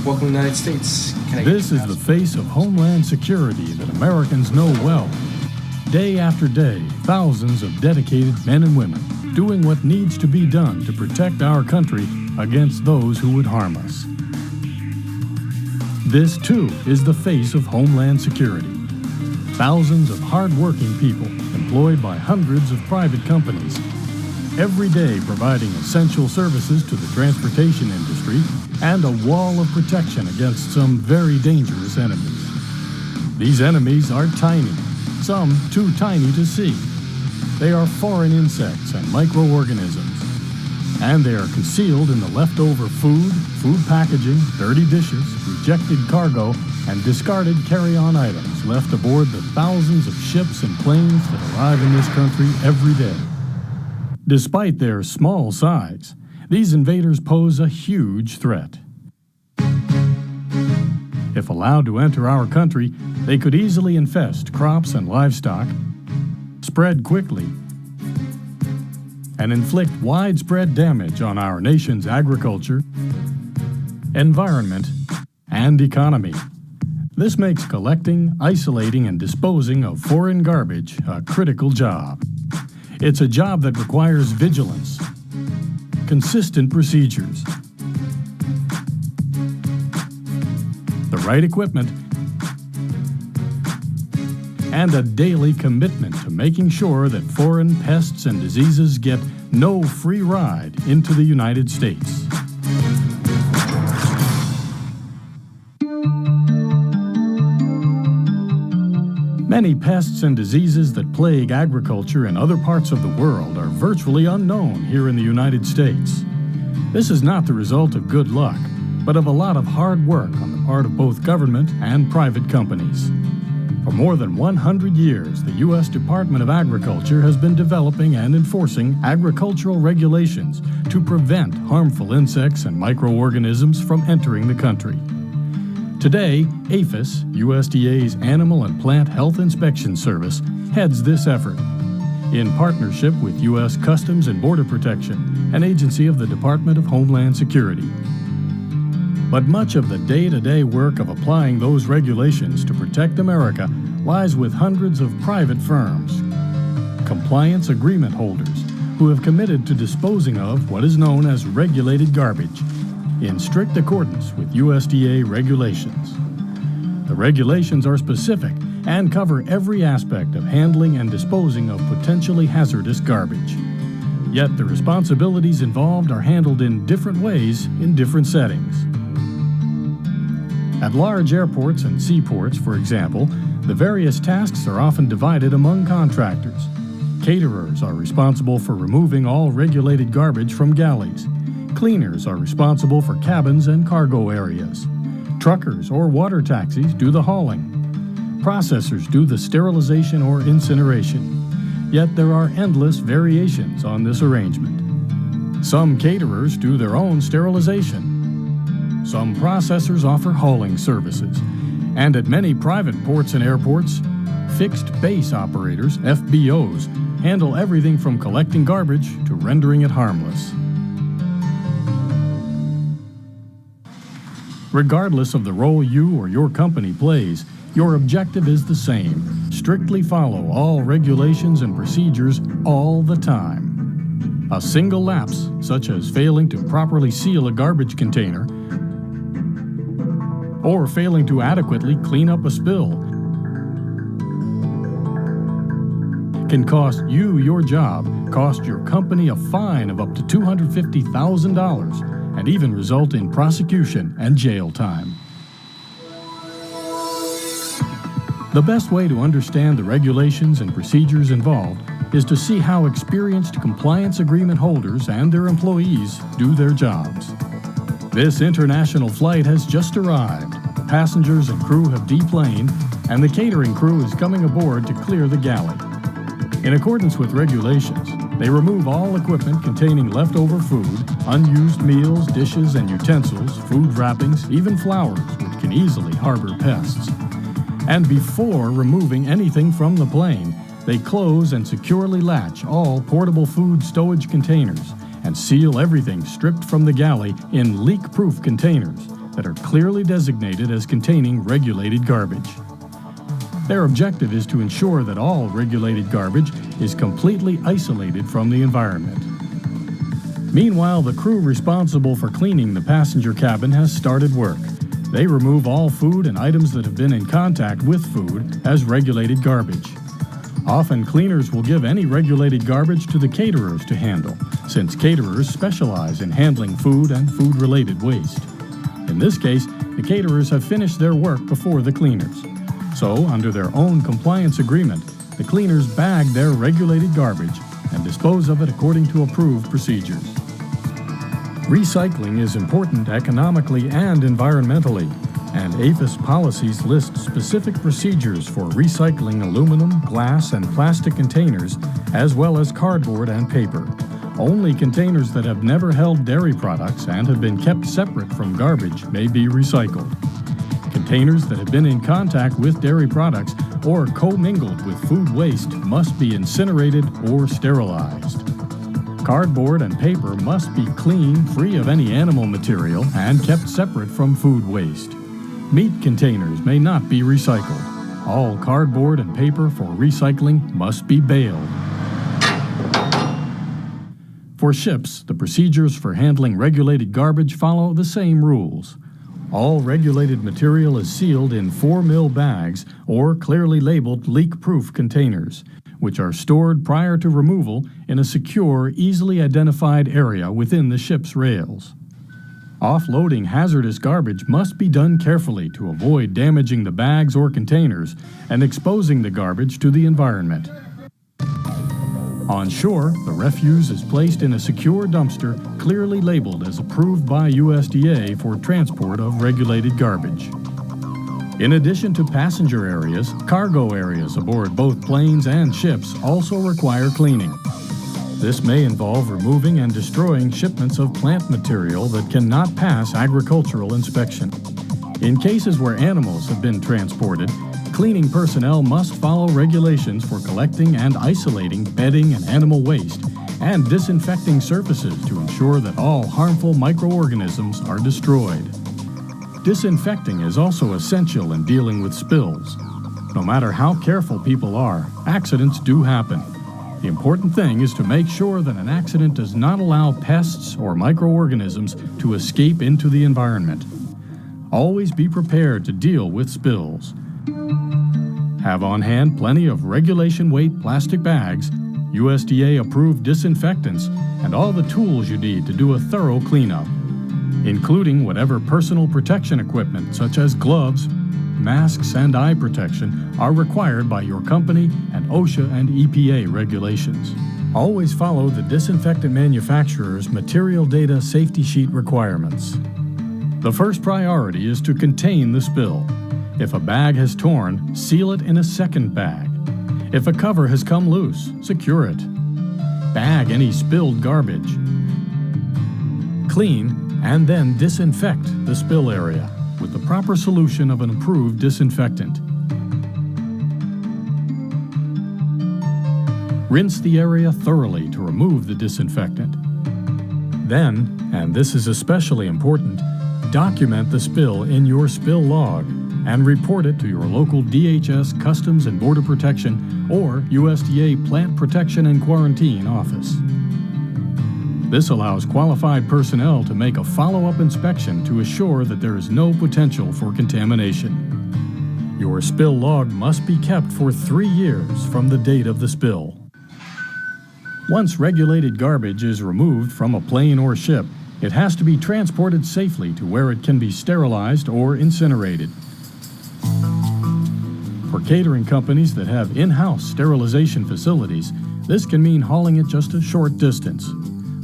Welcome to the United States. This is the face of Homeland Security that Americans know well. Day after day, thousands of dedicated men and women doing what needs to be done to protect our country against those who would harm us. This, too, is the face of Homeland Security. Thousands of hard-working people employed by hundreds of private companies, every day providing essential services to the transportation industry and a wall of protection against some very dangerous enemies. These enemies are tiny, some too tiny to see. They are foreign insects and microorganisms, and they are concealed in the leftover food, food packaging, dirty dishes, rejected cargo, and discarded carry-on items left aboard the thousands of ships and planes that arrive in this country every day. Despite their small size, these invaders pose a huge threat. If allowed to enter our country, they could easily infest crops and livestock, spread quickly, and inflict widespread damage on our nation's agriculture, environment, and economy. This makes collecting, isolating, and disposing of foreign garbage a critical job. It's a job that requires vigilance, consistent procedures, the right equipment, and a daily commitment to making sure that foreign pests and diseases get no free ride into the United States. Many pests and diseases that plague agriculture in other parts of the world are virtually unknown here in the United States. This is not the result of good luck, but of a lot of hard work on the part of both government and private companies. For more than 100 years, the U.S. Department of Agriculture has been developing and enforcing agricultural regulations to prevent harmful insects and microorganisms from entering the country. Today, APHIS, USDA's Animal and Plant Health Inspection Service, heads this effort, in partnership with U.S. Customs and Border Protection, an agency of the Department of Homeland Security. But much of the day-to-day work of applying those regulations to protect America lies with hundreds of private firms, compliance agreement holders, who have committed to disposing of what is known as regulated garbage, in strict accordance with USDA regulations. The regulations are specific and cover every aspect of handling and disposing of potentially hazardous garbage. Yet the responsibilities involved are handled in different ways in different settings. At large airports and seaports, for example, the various tasks are often divided among contractors. Caterers are responsible for removing all regulated garbage from galleys. Cleaners are responsible for cabins and cargo areas. Truckers or water taxis do the hauling. Processors do the sterilization or incineration. Yet there are endless variations on this arrangement. Some caterers do their own sterilization. Some processors offer hauling services. And at many private ports and airports, fixed base operators, FBOs, handle everything from collecting garbage to rendering it harmless. Regardless of the role you or your company plays, your objective is the same: strictly follow all regulations and procedures all the time. A single lapse, such as failing to properly seal a garbage container or failing to adequately clean up a spill, can cost you your job, cost your company a fine of up to $250,000, and even result in prosecution and jail time. The best way to understand the regulations and procedures involved is to see how experienced compliance agreement holders and their employees do their jobs. This international flight has just arrived. Passengers and crew have deplaned, and the catering crew is coming aboard to clear the galley. In accordance with regulations, they remove all equipment containing leftover food, unused meals, dishes, and utensils, food wrappings, even flowers, which can easily harbor pests. And before removing anything from the plane, they close and securely latch all portable food stowage containers and seal everything stripped from the galley in leak-proof containers that are clearly designated as containing regulated garbage. Their objective is to ensure that all regulated garbage is completely isolated from the environment. Meanwhile, the crew responsible for cleaning the passenger cabin has started work. They remove all food and items that have been in contact with food as regulated garbage. Often, cleaners will give any regulated garbage to the caterers to handle, since caterers specialize in handling food and food-related waste. In this case, the caterers have finished their work before the cleaners. So, under their own compliance agreement, the cleaners bag their regulated garbage and dispose of it according to approved procedures. Recycling is important economically and environmentally, and APHIS policies list specific procedures for recycling aluminum, glass, and plastic containers, as well as cardboard and paper. Only containers that have never held dairy products and have been kept separate from garbage may be recycled. Containers that have been in contact with dairy products or commingled with food waste must be incinerated or sterilized. Cardboard and paper must be clean, free of any animal material, and kept separate from food waste. Meat containers may not be recycled. All cardboard and paper for recycling must be baled. For ships, the procedures for handling regulated garbage follow the same rules. All regulated material is sealed in 4mm bags or clearly labeled leak-proof containers, which are stored prior to removal in a secure, easily identified area within the ship's rails. Offloading hazardous garbage must be done carefully to avoid damaging the bags or containers and exposing the garbage to the environment. On shore, the refuse is placed in a secure dumpster clearly labeled as approved by USDA for transport of regulated garbage. In addition to passenger areas, cargo areas aboard both planes and ships also require cleaning. This may involve removing and destroying shipments of plant material that cannot pass agricultural inspection. In cases where animals have been transported, cleaning personnel must follow regulations for collecting and isolating bedding and animal waste and disinfecting surfaces to ensure that all harmful microorganisms are destroyed. Disinfecting is also essential in dealing with spills. No matter how careful people are, accidents do happen. The important thing is to make sure that an accident does not allow pests or microorganisms to escape into the environment. Always be prepared to deal with spills. Have on hand plenty of regulation weight plastic bags, USDA approved disinfectants, and all the tools you need to do a thorough cleanup, including whatever personal protection equipment such as gloves, masks, and eye protection are required by your company and OSHA and EPA regulations. Always follow the disinfectant manufacturer's material data safety sheet requirements. The first priority is to contain the spill. If a bag has torn, seal it in a second bag. If a cover has come loose, secure it. Bag any spilled garbage. Clean and then disinfect the spill area with the proper solution of an approved disinfectant. Rinse the area thoroughly to remove the disinfectant. Then, and this is especially important, document the spill in your spill log and report it to your local DHS Customs and Border Protection or USDA Plant Protection and Quarantine office. This allows qualified personnel to make a follow-up inspection to assure that there is no potential for contamination. Your spill log must be kept for 3 years from the date of the spill. Once regulated garbage is removed from a plane or ship, it has to be transported safely to where it can be sterilized or incinerated. For catering companies that have in-house sterilization facilities, this can mean hauling it just a short distance.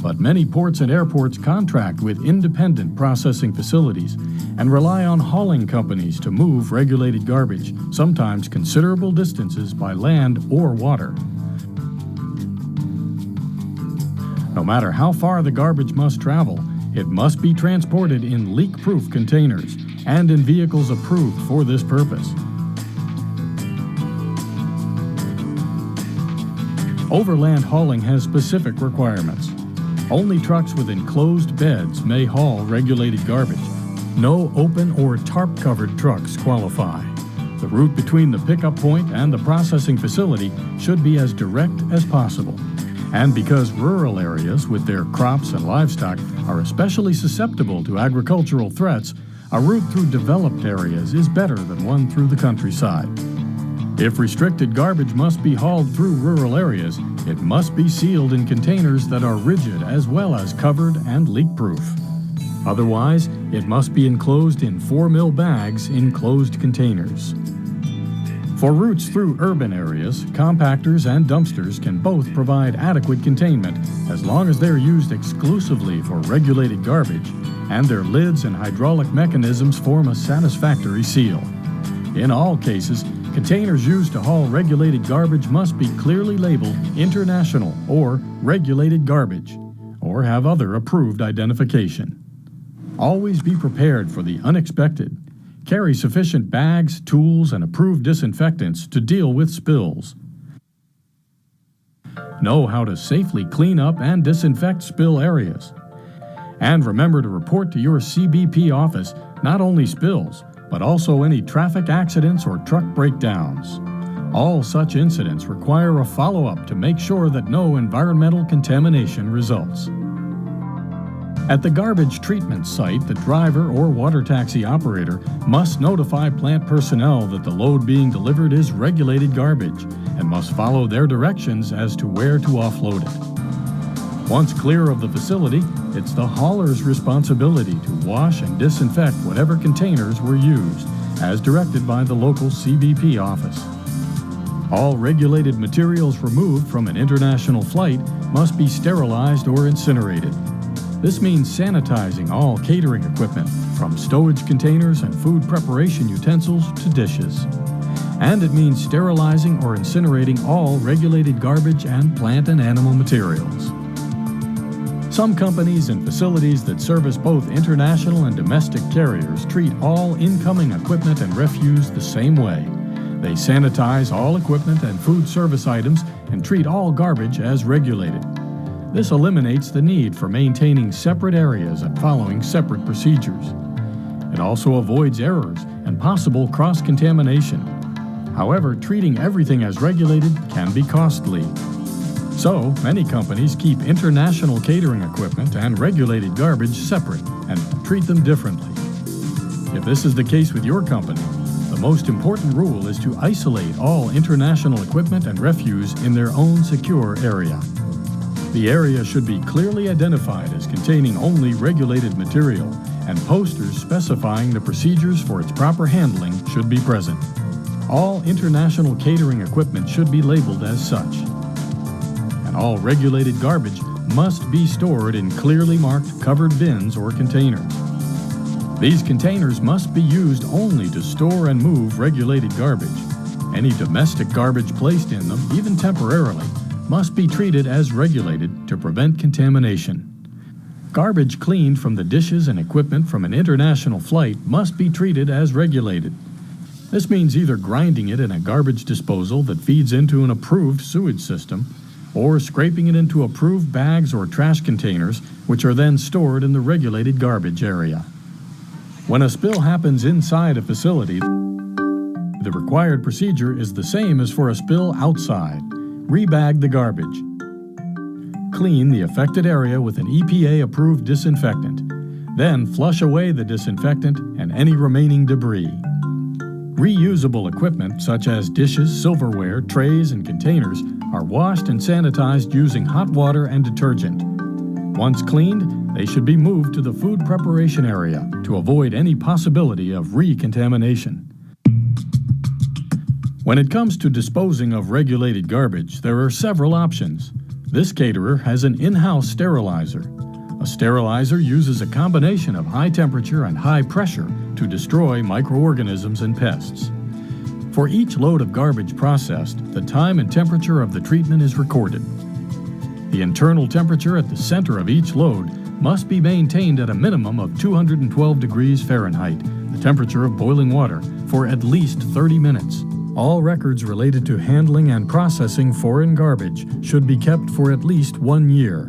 But many ports and airports contract with independent processing facilities and rely on hauling companies to move regulated garbage, sometimes considerable distances by land or water. No matter how far the garbage must travel, it must be transported in leak-proof containers and in vehicles approved for this purpose. Overland hauling has specific requirements. Only trucks with enclosed beds may haul regulated garbage. No open or tarp-covered trucks qualify. The route between the pickup point and the processing facility should be as direct as possible. And because rural areas with their crops and livestock are especially susceptible to agricultural threats, a route through developed areas is better than one through the countryside. If restricted garbage must be hauled through rural areas, it must be sealed in containers that are rigid as well as covered and leak-proof. Otherwise, it must be enclosed in 4 mil bags in closed containers. For routes through urban areas, compactors and dumpsters can both provide adequate containment as long as they're used exclusively for regulated garbage and their lids and hydraulic mechanisms form a satisfactory seal. In all cases, containers used to haul regulated garbage must be clearly labeled International or Regulated Garbage, or have other approved identification. Always be prepared for the unexpected. Carry sufficient bags, tools, and approved disinfectants to deal with spills. Know how to safely clean up and disinfect spill areas. And remember to report to your CBP office not only spills, but also any traffic accidents or truck breakdowns. All such incidents require a follow-up to make sure that no environmental contamination results. At the garbage treatment site, the driver or water taxi operator must notify plant personnel that the load being delivered is regulated garbage and must follow their directions as to where to offload it. Once clear of the facility, it's the hauler's responsibility to wash and disinfect whatever containers were used, as directed by the local CBP office. All regulated materials removed from an international flight must be sterilized or incinerated. This means sanitizing all catering equipment, from stowage containers and food preparation utensils to dishes. And it means sterilizing or incinerating all regulated garbage and plant and animal materials. Some companies and facilities that service both international and domestic carriers treat all incoming equipment and refuse the same way. They sanitize all equipment and food service items and treat all garbage as regulated. This eliminates the need for maintaining separate areas and following separate procedures. It also avoids errors and possible cross-contamination. However, treating everything as regulated can be costly. So, many companies keep international catering equipment and regulated garbage separate and treat them differently. If this is the case with your company, the most important rule is to isolate all international equipment and refuse in their own secure area. The area should be clearly identified as containing only regulated material, and posters specifying the procedures for its proper handling should be present. All international catering equipment should be labeled as such. And all regulated garbage must be stored in clearly marked covered bins or containers. These containers must be used only to store and move regulated garbage. Any domestic garbage placed in them, even temporarily, must be treated as regulated to prevent contamination. Garbage cleaned from the dishes and equipment from an international flight must be treated as regulated. This means either grinding it in a garbage disposal that feeds into an approved sewage system, or scraping it into approved bags or trash containers, which are then stored in the regulated garbage area. When a spill happens inside a facility, the required procedure is the same as for a spill outside. Rebag the garbage. Clean the affected area with an EPA-approved disinfectant. Then flush away the disinfectant and any remaining debris. Reusable equipment such as dishes, silverware, trays, and containers are washed and sanitized using hot water and detergent. Once cleaned, they should be moved to the food preparation area to avoid any possibility of recontamination. When it comes to disposing of regulated garbage, there are several options. This caterer has an in-house sterilizer. A sterilizer uses a combination of high temperature and high pressure to destroy microorganisms and pests. For each load of garbage processed, the time and temperature of the treatment is recorded. The internal temperature at the center of each load must be maintained at a minimum of 212 degrees Fahrenheit, the temperature of boiling water, for at least 30 minutes. All records related to handling and processing foreign garbage should be kept for at least 1 year.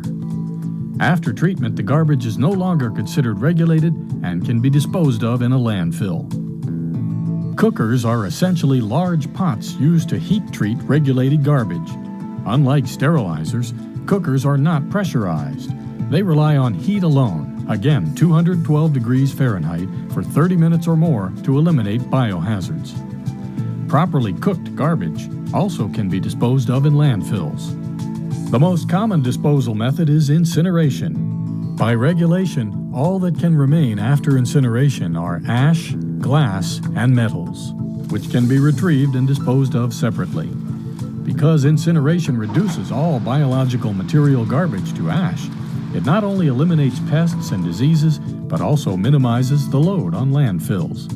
After treatment, the garbage is no longer considered regulated and can be disposed of in a landfill. Cookers are essentially large pots used to heat treat regulated garbage. Unlike sterilizers, cookers are not pressurized. They rely on heat alone, again 212 degrees Fahrenheit, for 30 minutes or more to eliminate biohazards. Properly cooked garbage also can be disposed of in landfills. The most common disposal method is incineration. By regulation, all that can remain after incineration are ash, glass, and metals, which can be retrieved and disposed of separately. Because incineration reduces all biological material garbage to ash, it not only eliminates pests and diseases, but also minimizes the load on landfills.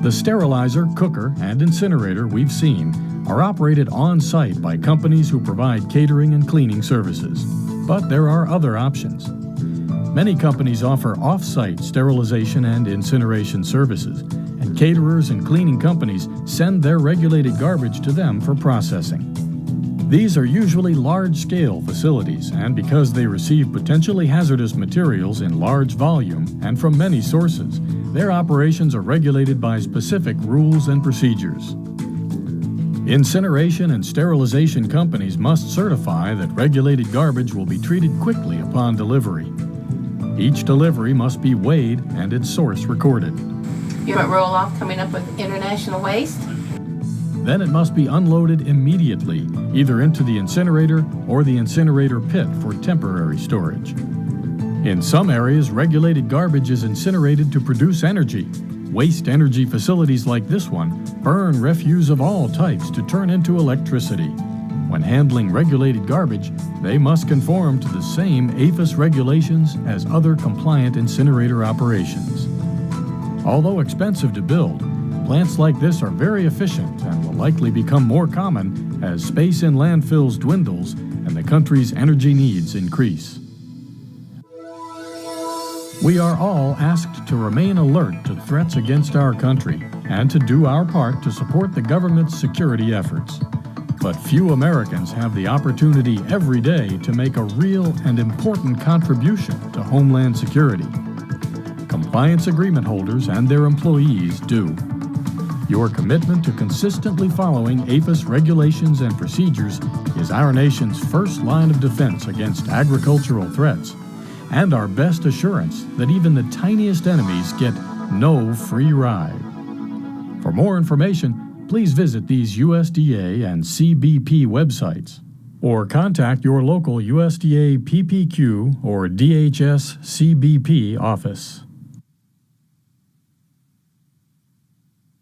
The sterilizer, cooker, and incinerator we've seen are operated on-site by companies who provide catering and cleaning services. But there are other options. Many companies offer off-site sterilization and incineration services, and caterers and cleaning companies send their regulated garbage to them for processing. These are usually large-scale facilities, and because they receive potentially hazardous materials in large volume and from many sources, their operations are regulated by specific rules and procedures. Incineration and sterilization companies must certify that regulated garbage will be treated quickly upon delivery. Each delivery must be weighed and its source recorded. You don't roll off coming up with international waste? Then it must be unloaded immediately, either into the incinerator or the incinerator pit for temporary storage. In some areas, regulated garbage is incinerated to produce energy. Waste energy facilities like this one burn refuse of all types to turn into electricity. When handling regulated garbage, they must conform to the same APHIS regulations as other compliant incinerator operations. Although expensive to build, plants like this are very efficient and will likely become more common as space in landfills dwindles and the country's energy needs increase. We are all asked to remain alert to threats against our country and to do our part to support the government's security efforts. But few Americans have the opportunity every day to make a real and important contribution to Homeland Security. Compliance agreement holders and their employees do. Your commitment to consistently following APHIS regulations and procedures is our nation's first line of defense against agricultural threats, and our best assurance that even the tiniest enemies get no free ride. For more information, please visit these USDA and CBP websites, or contact your local USDA PPQ or DHS CBP office.